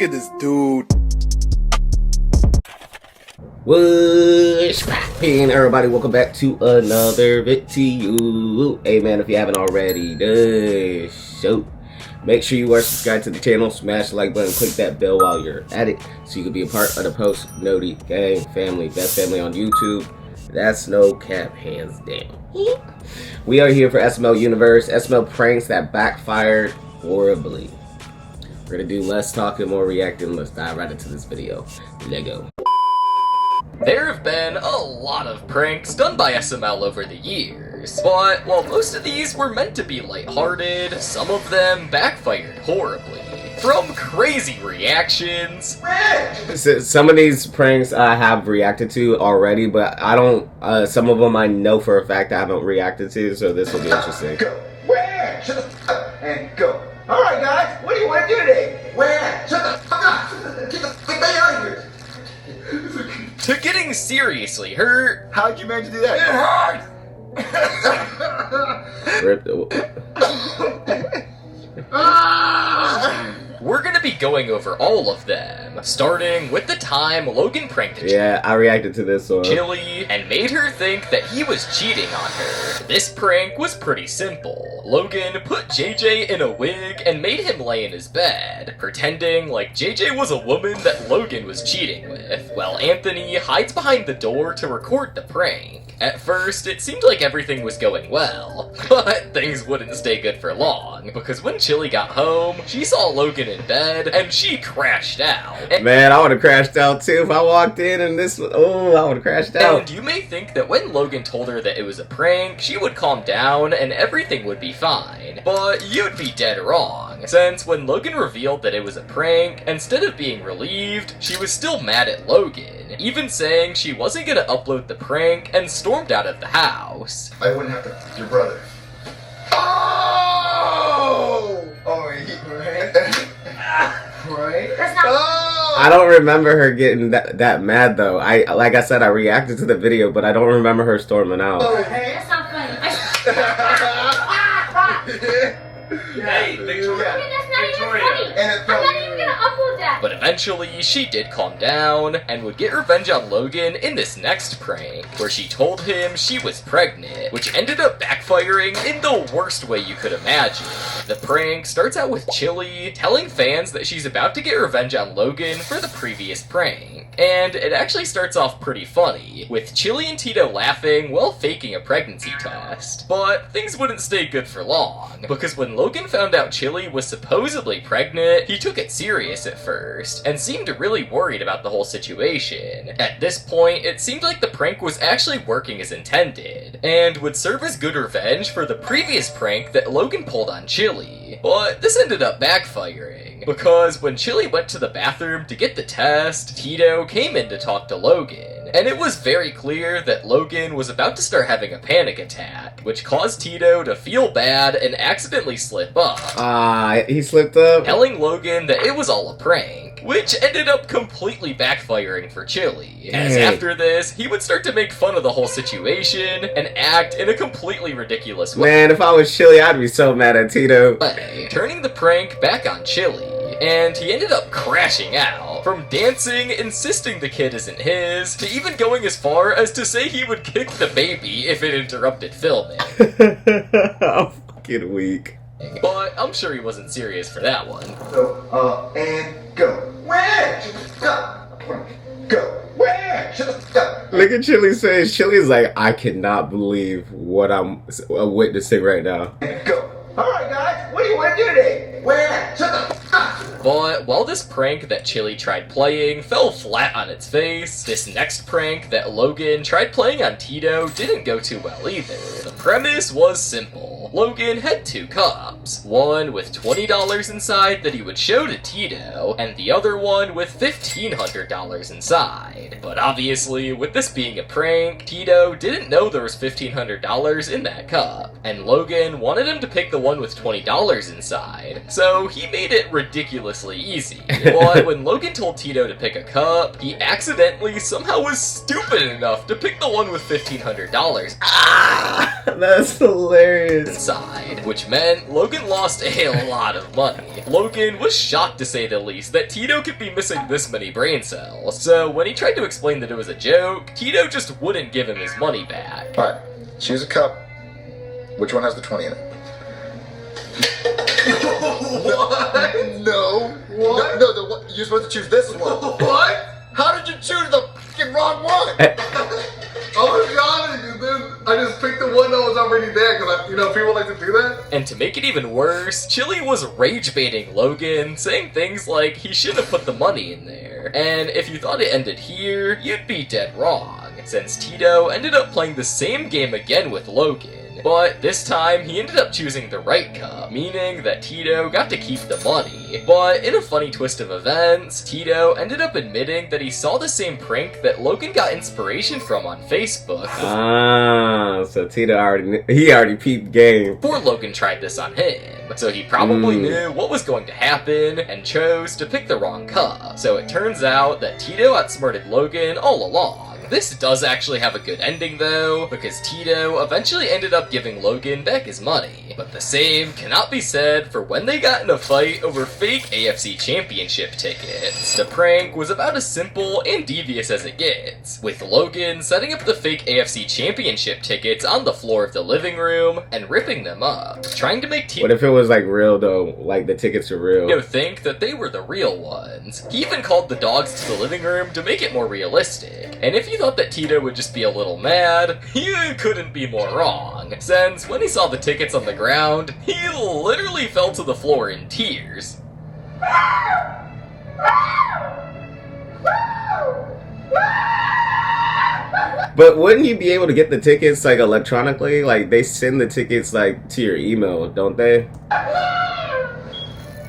Look at this dude. What's poppin', everybody? Welcome back to another video. Hey man, if you haven't already done so, make sure you are subscribed to the channel, smash the like button, click that bell while you're at it, so you can be a part of the Post Noti Gang family, best family on YouTube. That's no cap, hands down. We are here for SML Universe, SML pranks that backfired horribly. We're gonna do less talking, more reacting. Let's dive right into this video. Lego. There have been a lot of pranks done by SML over the years, but while most of these were meant to be lighthearted, some of them backfired horribly. From crazy reactions... Some of these pranks I have reacted to already, but I don't, some of them I know for a fact I haven't reacted to, so this will be interesting. Go. Where? Shut the fuck up and go. Alright guys, what do you want to do today? Where? Shut the fuck up! Get the fuck out of here! To getting seriously hurt. How'd you manage to do that? It hurts! Rip. We're gonna be going over all of them, starting with the time Logan pranked Yeah, I reacted to this one. Chili and made her think that he was cheating on her. This prank was pretty simple. Logan put JJ in a wig and made him lay in his bed, pretending like JJ was a woman that Logan was cheating with, while Anthony hides behind the door to record the prank. At first, it seemed like everything was going well, but things wouldn't stay good for long, because when Chili got home, she saw Logan in bed, and she crashed out. Man, I would have crashed out too if I walked in and this was, oh, I would have crashed out. And you may think that when Logan told her that it was a prank, she would calm down and everything would be fine. But you'd be dead wrong, since when Logan revealed that it was a prank, instead of being relieved, she was still mad at Logan, even saying she wasn't gonna upload the prank and stormed out of the house. I wouldn't have to f your brother. Oh! Oh, right? Right? That's not. Oh! I don't remember her getting that mad though. Like I said, I reacted to the video, but I don't remember her storming out. Oh, That's not funny. Hey, Victoria. That's not even funny. And it I'm felt not even gonna upload that. But eventually, she did calm down, and would get revenge on Logan in this next prank, where she told him she was pregnant, which ended up backfiring in the worst way you could imagine. The prank starts out with Chili telling fans that she's about to get revenge on Logan for the previous prank. And it actually starts off pretty funny, with Chili and Tito laughing while faking a pregnancy test. But things wouldn't stay good for long, because when Logan found out Chili was supposedly pregnant, he took it serious at first, and seemed really worried about the whole situation. At this point, it seemed like the prank was actually working as intended, and would serve as good revenge for the previous prank that Logan pulled on Chili. But this ended up backfiring, because when Chili went to the bathroom to get the test, Tito came in to talk to Logan, and it was very clear that Logan was about to start having a panic attack, which caused Tito to feel bad and accidentally slip up. He slipped up? Telling Logan that it was all a prank, which ended up completely backfiring for Chili, as after this, he would start to make fun of the whole situation and act in a completely ridiculous way. Man, if I was Chili, I'd be so mad at Tito. Turning the prank back on Chili, and he ended up crashing out. From dancing, insisting the kid isn't his, to even going as far as to say he would kick the baby if it interrupted filming. I'm fucking weak. But I'm sure he wasn't serious for that one. So, and go. Where? Shut the fuck up. Go. Where? Shut the fuck up. Look at Chili's face. Chili's like, I cannot believe what I'm witnessing right now. And go. Alright guys, what do you want to do today? Where? Shut the fuck up. But while this prank that Chili tried playing fell flat on its face, this next prank that Logan tried playing on Tito didn't go too well either. The premise was simple. Logan had two cups, one with $20 inside that he would show to Tito, and the other one with $1,500 inside. But obviously, with this being a prank, Tito didn't know there was $1,500 in that cup, and Logan wanted him to pick the one with $20 inside, so he made it ridiculously easy. But when Logan told Tito to pick a cup, he accidentally somehow was stupid enough to pick the one with $1,500 That's hilarious. inside. which meant Logan lost a lot of money. Logan was shocked, to say the least, that Tito could be missing this many brain cells. So when he tried to explain that it was a joke, Tito just wouldn't give him his money back. Alright, choose a cup. Which one has the 20 in it? What? No. What? No, you're supposed to choose this one. What? How did you choose the fucking wrong one? Oh, to be honest, dude, I just picked the one that was already there because, people like to do that. And to make it even worse, Chili was rage baiting Logan, saying things like he shouldn't have put the money in there. And if you thought it ended here, you'd be dead wrong, since Tito ended up playing the same game again with Logan. But this time, he ended up choosing the right cup, meaning that Tito got to keep the money. But in a funny twist of events, Tito ended up admitting that he saw the same prank that Logan got inspiration from on Facebook. So Tito already peeped game. Before Logan tried this on him. So he probably knew what was going to happen and chose to pick the wrong cup. So it turns out that Tito outsmarted Logan all along. This does actually have a good ending though, because Tito eventually ended up giving Logan back his money. But the same cannot be said for when they got in a fight over fake AFC Championship tickets. The prank was about as simple and devious as it gets, with Logan setting up the fake AFC Championship tickets on the floor of the living room and ripping them up, trying to make Tito What if it was like real though? Like the tickets are real? think that they were the real ones. He even called the dogs to the living room to make it more realistic. And if you thought that Tito would just be a little mad, you couldn't be more wrong, since when he saw the tickets on the ground, he literally fell to the floor in tears. But wouldn't you be able to get the tickets like electronically? Like they send the tickets like to your email, don't they?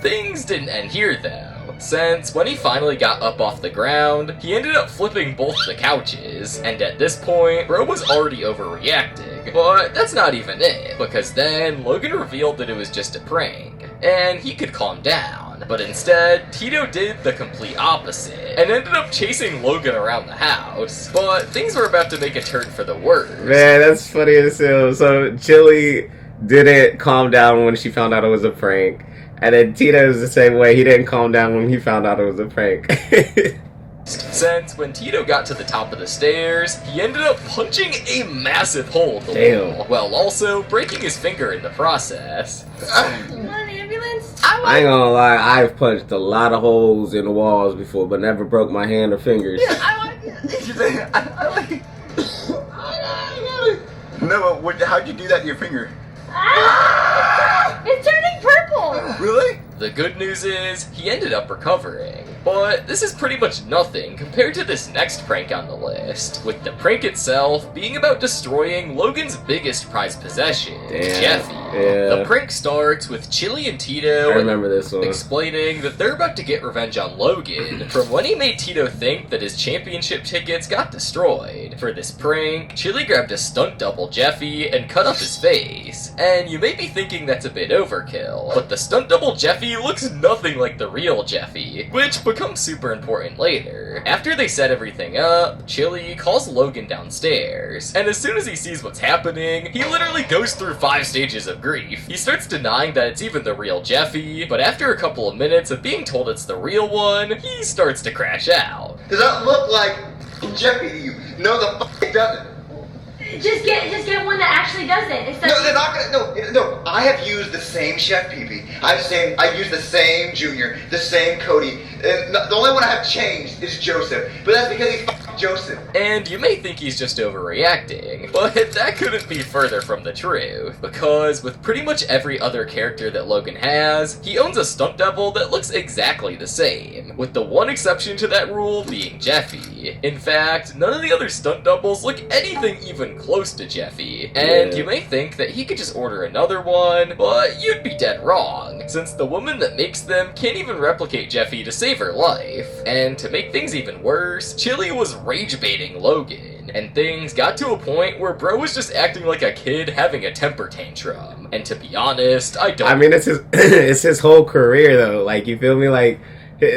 Things didn't end here though, since when he finally got up off the ground, he ended up flipping both the couches, and at this point, bro was already overreacting. But that's not even it, because then Logan revealed that it was just a prank, and he could calm down. But instead, Tito did the complete opposite, and ended up chasing Logan around the house. But things were about to make a turn for the worse. Man, that's funny as hell. So Chili didn't calm down when she found out it was a prank. And then Tito was the same way. He didn't calm down when he found out it was a prank. Since when Tito got to the top of the stairs, he ended up punching a massive hole in the wall, while also breaking his finger in the process. You want an ambulance? I ain't gonna lie, I've punched a lot of holes in the walls before, but never broke my hand or fingers. No, how'd you do that to your finger? Ah! It's turning purple! Really? The good news is, he ended up recovering. But this is pretty much nothing compared to this next prank on the list, with the prank itself being about destroying Logan's biggest prized possession, Jeffy. Yeah. The prank starts with Chili and Tito I remember this one. explaining that they're about to get revenge on Logan from when he made Tito think that his championship tickets got destroyed. For this prank, Chili grabbed a stunt double Jeffy and cut up his face. And you may be thinking that's a bit overkill, but the stunt double Jeffy looks nothing like the real Jeffy, which becomes super important later. After they set everything up, Chili calls Logan downstairs, and as soon as he sees what's happening, he literally goes through 5 stages of grief. He starts denying that it's even the real Jeffy, but after a couple of minutes of being told it's the real one, he starts to crash out. Does that look like Jeffy to you? No, the fuck it doesn't. Just get one that actually does it. Instead No, they're not gonna. No. I have used the same Chef Pee-Pee. I've used the same Junior, the same Cody. And the only one I have changed is Joseph. But that's because he's fucking Joseph. And you may think he's just overreacting, but that couldn't be further from the truth, because with pretty much every other character that Logan has, he owns a stunt double that looks exactly the same, with the one exception to that rule being Jeffy. In fact, none of the other stunt doubles look anything even close to Jeffy, and you may think that he could just order another one, but you'd be dead wrong, since the woman that makes them can't even replicate Jeffy to save her life. And to make things even worse, Chili was rage baiting Logan, and things got to a point where bro was just acting like a kid having a temper tantrum. And to be honest, I mean, it's his it's his whole career though. Like, you feel me? Like,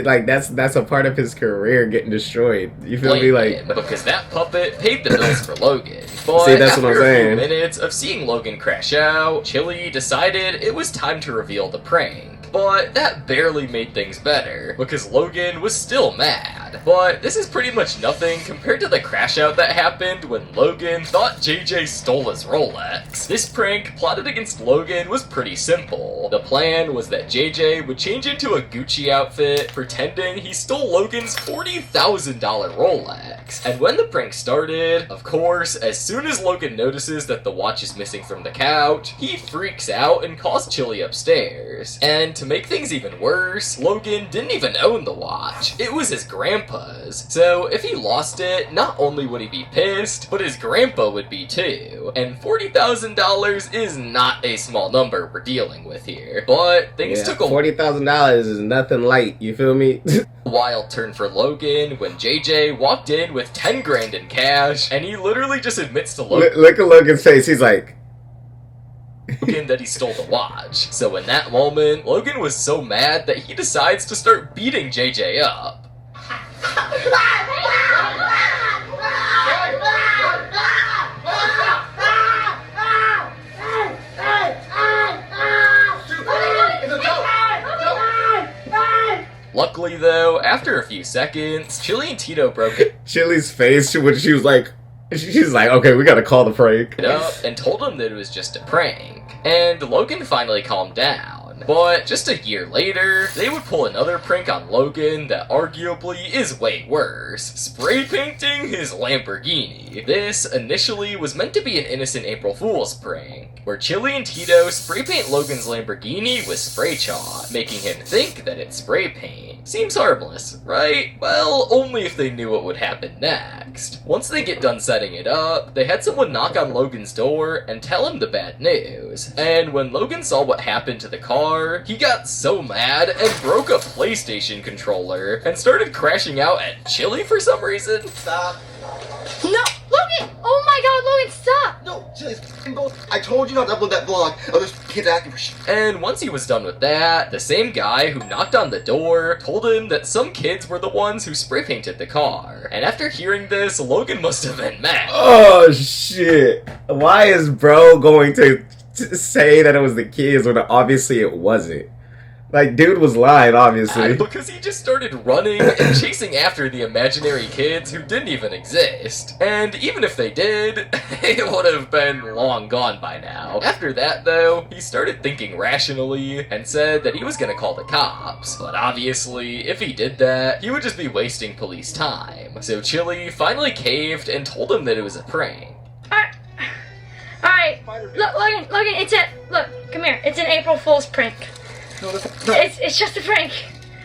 Like that's a part of his career getting destroyed. You feel me? Like because that puppet paid the bills for Logan. But see, that's after what I'm a few saying. minutes of seeing Logan crash out, Chili decided it was time to reveal the prank. But that barely made things better, because Logan was still mad. But this is pretty much nothing compared to the crash out that happened when Logan thought JJ stole his Rolex. This prank plotted against Logan was pretty simple. The plan was that JJ would change into a Gucci outfit, pretending he stole Logan's $40,000 Rolex. And when the prank started, of course, as soon as Logan notices that the watch is missing from the couch, he freaks out and calls Chili upstairs. And to make things even worse, Logan didn't even own the watch. It was his grandpa's. So if he lost it, not only would he be pissed, but his grandpa would be too. And $40,000 is not a small number we're dealing with here. But things took a $40,000 is nothing light. You feel me? wild turn for Logan when JJ walked in with 10 grand in cash, and he literally just admits to Logan. Look at Logan's face. He's like. That he stole the watch. So in that moment, Logan was so mad that he decides to start beating JJ up. Luckily though, after a few seconds, Chili and Tito broke it Chili's face when she was like, she's like, okay, we gotta call the prank. up and told him that it was just a prank. And Logan finally calmed down. But just a year later, they would pull another prank on Logan that arguably is way worse. Spray painting his Lamborghini. This initially was meant to be an innocent April Fool's prank, where Chili and Tito spray paint Logan's Lamborghini with spray chalk, making him think that it's spray paint. Seems harmless, right? Well, only if they knew what would happen next. Once they get done setting it up, they had someone knock on Logan's door and tell him the bad news. And when Logan saw what happened to the car, he got so mad and broke a PlayStation controller and started crashing out at Chili for some reason. Stop. No, Logan! Oh my God, Logan, stop! No, Chili's f***ing bull. I told you not to upload that vlog of those kids acting for shit. And once he was done with that, the same guy who knocked on the door told him that some kids were the ones who spray painted the car. And after hearing this, Logan must have been mad. Oh shit! Why is bro going to say that it was the kids when obviously it wasn't? Like, dude was lying, obviously. Because he just started running and chasing after the imaginary kids who didn't even exist. And even if they did, they would have been long gone by now. After that, though, he started thinking rationally and said that he was gonna call the cops. But obviously, if he did that, he would just be wasting police time. So Chili finally caved and told him that it was a prank. Alright, Logan, look, come here, it's an April Fool's prank. No, that's not. It's just a prank.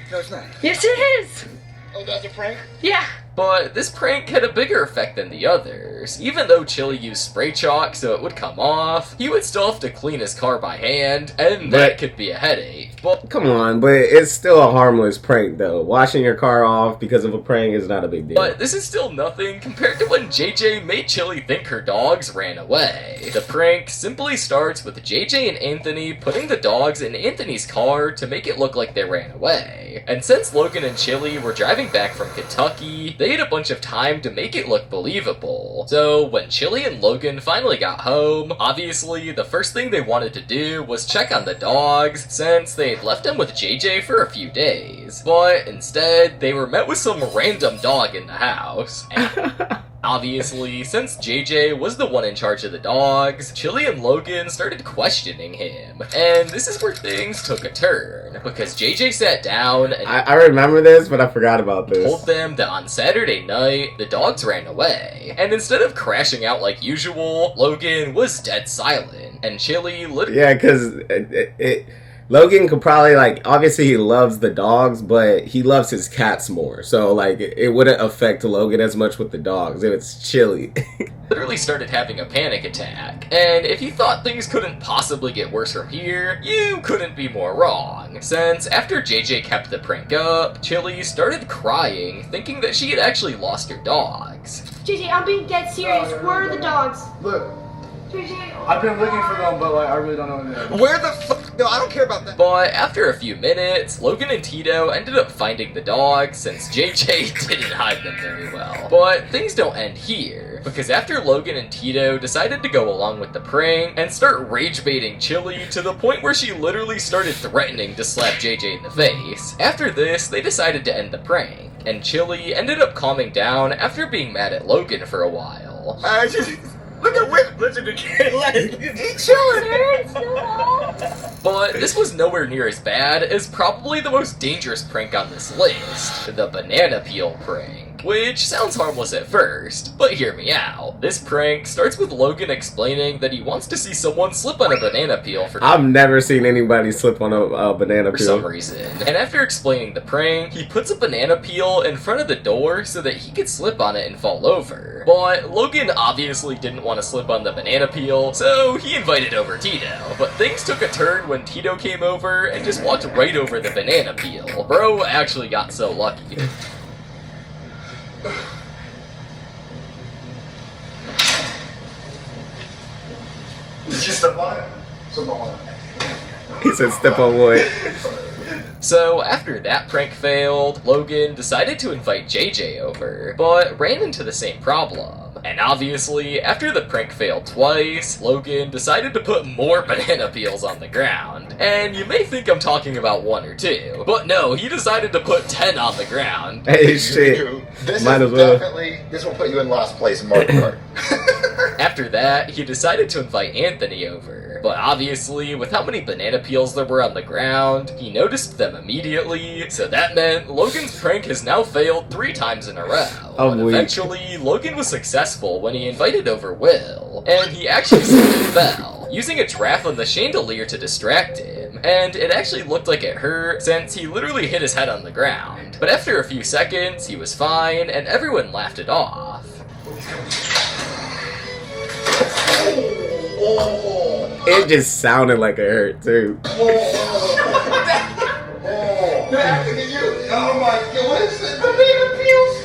No, it's not. Yes, it is. Oh, that's a prank? Yeah. But this prank had a bigger effect than the others. Even though Chili used spray chalk so it would come off, he would still have to clean his car by hand, and that could be a headache. But come on, but it's still a harmless prank though. Washing your car off because of a prank is not a big deal. But this is still nothing compared to when JJ made Chili think her dogs ran away. The prank simply starts with JJ and Anthony putting the dogs in Anthony's car to make it look like they ran away. And since Logan and Chili were driving back from Kentucky, they had a bunch of time to make it look believable. So when Chili and Logan finally got home, obviously the first thing they wanted to do was check on the dogs, since they had left them with JJ for a few days. But instead, they were met with some random dog in the house. Obviously, since JJ was the one in charge of the dogs, Chili and Logan started questioning him. And this is where things took a turn, because JJ sat down and I remember this, but I forgot about this. told them that on Saturday night, the dogs ran away. And instead of crashing out like usual, Logan was dead silent. And Chili literally... Yeah, because Logan could probably, like, obviously he loves the dogs, but he loves his cats more. So, like, it wouldn't affect Logan as much with the dogs. It's Chili. literally started having a panic attack. And if you thought things couldn't possibly get worse from here, you couldn't be more wrong. Since after JJ kept the prank up, Chili started crying, thinking that she had actually lost her dogs. JJ, I'm being dead serious. Where are the dogs? Look, JJ, I've been looking for them, but like I really don't know where they are. Where the fuck? No, I don't care about that. But after a few minutes, Logan and Tito ended up finding the dogs since JJ didn't hide them very well. But things don't end here, because after Logan and Tito decided to go along with the prank and start rage baiting Chili to the point where she literally started threatening to slap JJ in the face. After this, they decided to end the prank, and Chili ended up calming down after being mad at Logan for a while. Look at Whip. Listen to he's chilling. But this was nowhere near as bad as probably the most dangerous prank on this list, the banana peel prank. Which sounds harmless at first, but hear me out. This prank starts with Logan explaining that he wants to see someone slip on a banana peel for I've never seen anybody slip on a banana for peel. some reason. And after explaining the prank, he puts a banana peel in front of the door so that he could slip on it and fall over. But Logan obviously didn't want to slip on the banana peel, so he invited over Tito. But things took a turn when Tito came over and just walked right over the banana peel. Bro actually got so lucky. Did you step on it? Step on it. He said step on wood. So, after that prank failed, Logan decided to invite JJ over, but ran into the same problem. And obviously, after the prank failed twice, Logan decided to put more banana peels on the ground. And you may think I'm talking about 1 or 2, but no, he decided to put 10 on the ground. Hey, shit. This Might is as well. definitely, this will put you in last place in Mario Kart. After that, he decided to invite Anthony over. But obviously, with how many banana peels there were on the ground, he noticed them immediately, so that meant Logan's prank has now failed 3 times in a row. Oh, But wait. eventually, Logan was successful when he invited over Will, and he actually slipped and fell, using a giraffe on the chandelier to distract him, and it actually looked like it hurt since he literally hit his head on the ground. But after a few seconds, he was fine, and everyone laughed it off. It just sounded like it hurt too. They're acting at you. Oh my god, what is it? Banana peels?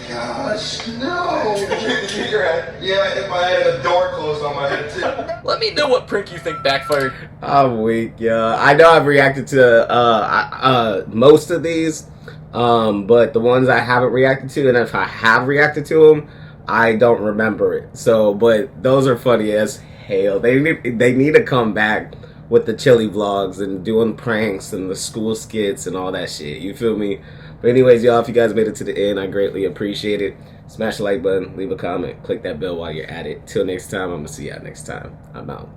Gosh, no. Did you hit your head? Yeah, I hit my head and the door closed on my head too. Let me know what prank you think backfired. I'm weak, yeah. I know I've reacted to most of these, but the ones I haven't reacted to, and if I have reacted to them, I don't remember it. So, but those are funny as hell. They need to come back with the Chili vlogs and doing pranks and the school skits and all that shit. You feel me? But anyways, y'all, if you guys made it to the end, I greatly appreciate it. Smash the like button, leave a comment, click that bell while you're at it. Till next time, I'm gonna see y'all next time. I'm out.